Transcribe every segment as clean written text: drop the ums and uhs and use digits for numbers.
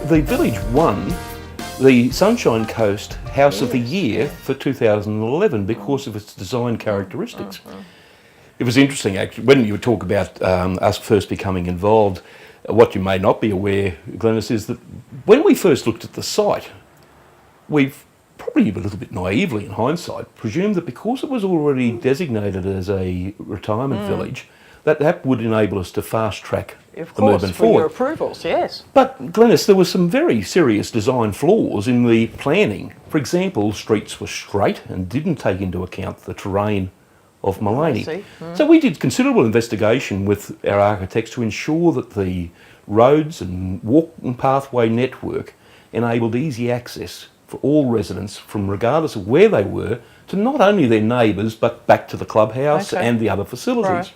the village won the Sunshine Coast House of the Year for 2011 because of its design characteristics. It was interesting, actually, when you talk about us first becoming involved. What you may not be aware, Glennis, is that when we first looked at the site, we've probably a little bit naively in hindsight presumed that because it was already designated as a retirement village, that would enable us to fast track the movement forward. Your approvals, yes. But Glennis, there were some very serious design flaws in the planning. For example, streets were straight and didn't take into account the terrain of Maleny. So we did considerable investigation with our architects to ensure that the roads and walking pathway network enabled easy access for all residents from regardless of where they were to not only their neighbours but back to the clubhouse and the other facilities. Right.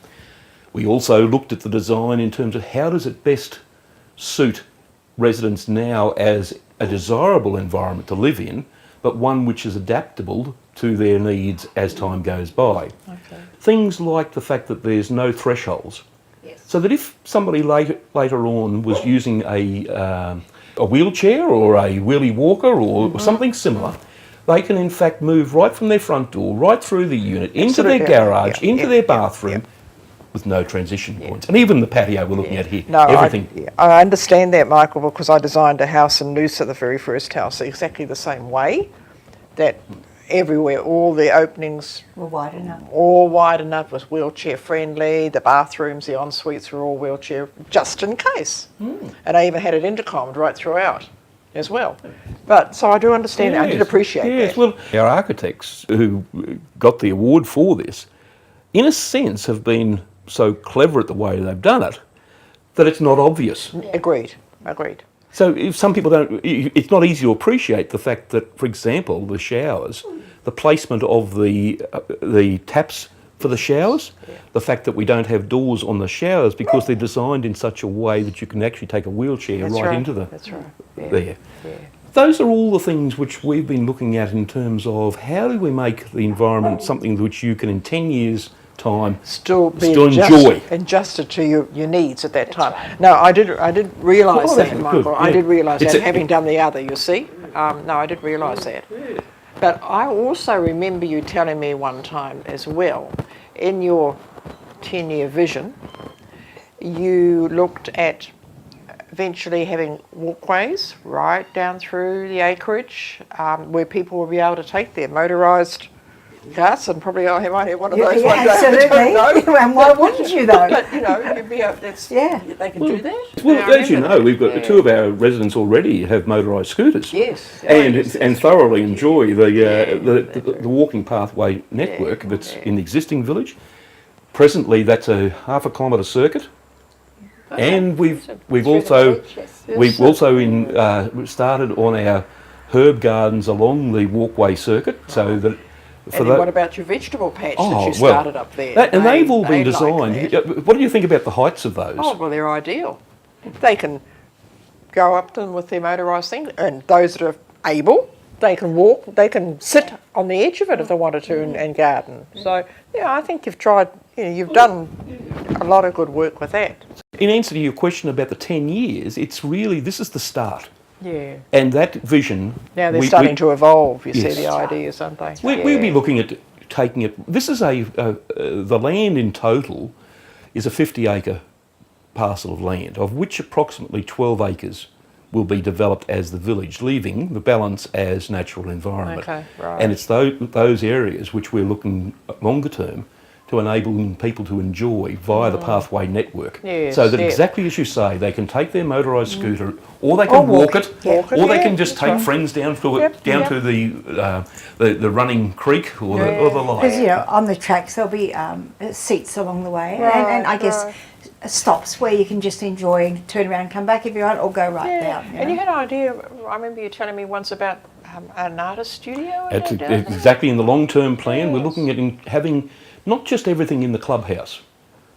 We also looked at the design in terms of how does it best suit residents now as a desirable environment to live in, but one which is adaptable to their needs as time goes by. Things like the fact that there's no thresholds. So that if somebody later on was using a wheelchair or a wheelie walker or something similar, they can in fact move right from their front door, right through the unit, into their garage, into their bathroom, with no transition points. And even the patio we're looking at here, everything. I understand that, Michael, because I designed a house in Noosa, the very first house, exactly the same way, that everywhere, all the openings were wide enough. All wide enough, was wheelchair friendly, the bathrooms, the en-suites were all wheelchair, just in case. And I even had it intercomed right throughout as well. But, so I do understand that, I did appreciate that. Well, our architects who got the award for this, in a sense, have been so clever at the way they've done it that it's not obvious. Agreed. So if some people don't, it's not easy to appreciate the fact that, for example, the showers, the placement of the taps for the showers, the fact that we don't have doors on the showers because they're designed in such a way that you can actually take a wheelchair into the there. Those are all the things which we've been looking at in terms of how do we make the environment something which you can in 10 years' time still enjoy. Adjusted to your needs at that time. No, I did realise that, Michael. I did realise that, having done the other, you see. No, I did realise that. But I also remember you telling me one time as well, in your 10-year vision, you looked at eventually having walkways right down through the acreage where people will be able to take their motorised cars, and probably I might have one of those one day. Absolutely. And why wouldn't you though? But you'd be able, they can do that. Well, as you know, we've got 2 of our residents already have motorised scooters. Yes. And thoroughly enjoy the walking pathway network that's in the existing village. Presently, that's a half-a kilometre circuit. And we've also started on our herb gardens along the walkway circuit, so that. And then what about your vegetable patch that you started up there? They've all been designed. What do you think about the heights of those? Oh, well, they're ideal. They can go up them with their motorised thing, and those that are able, they can walk, they can sit on the edge of it if they wanted to and garden. So, I think you've tried, you've done a lot of good work with that. In answer to your question about the 10 years, it's really, this is the start. Yeah. And that vision... Now they're starting to evolve, you see the ideas, aren't they? We'll be looking at taking it... This is the land in total is a 50-acre parcel of land, of which approximately 12 acres will be developed as the village, leaving the balance as natural environment. Okay, right. And it's those areas which we're looking longer term to enable people to enjoy via the pathway network. Yes, so that exactly as you say, they can take their motorised scooter, or they can walk it, or they can just take friends down to the running creek or the like. Because on the tracks there'll be seats along the way, and I guess stops where you can just enjoy, turn around, come back if you want, or go down. And you had an idea, I remember you telling me once about an artist studio? It's exactly in the long-term plan. We're looking at having not just everything in the clubhouse,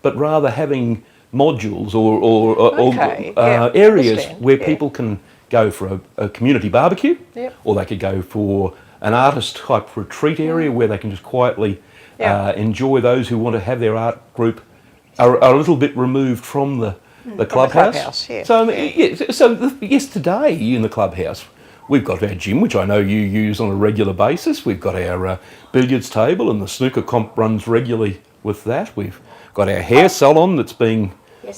but rather having modules or areas where people can go for a community barbecue, or they could go for an artist type retreat area where they can just quietly enjoy those who want to have their art group are a little bit removed from The clubhouse. clubhouse, yeah. So, yes, today in the clubhouse, we've got our gym, which I know you use on a regular basis. We've got our billiards table, and the snooker comp runs regularly with that. We've got our hair salon that's being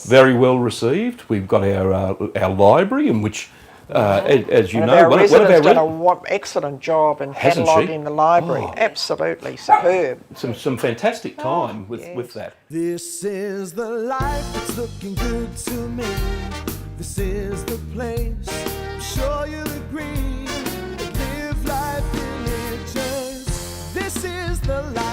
very well received. We've got our library, in which, as you know, one of our done an excellent job in cataloguing the library. Absolutely superb. Some fantastic time with that. This is the life that's looking good to me. This is the place, I'm sure you'll agree. Live life in riches. This is the life.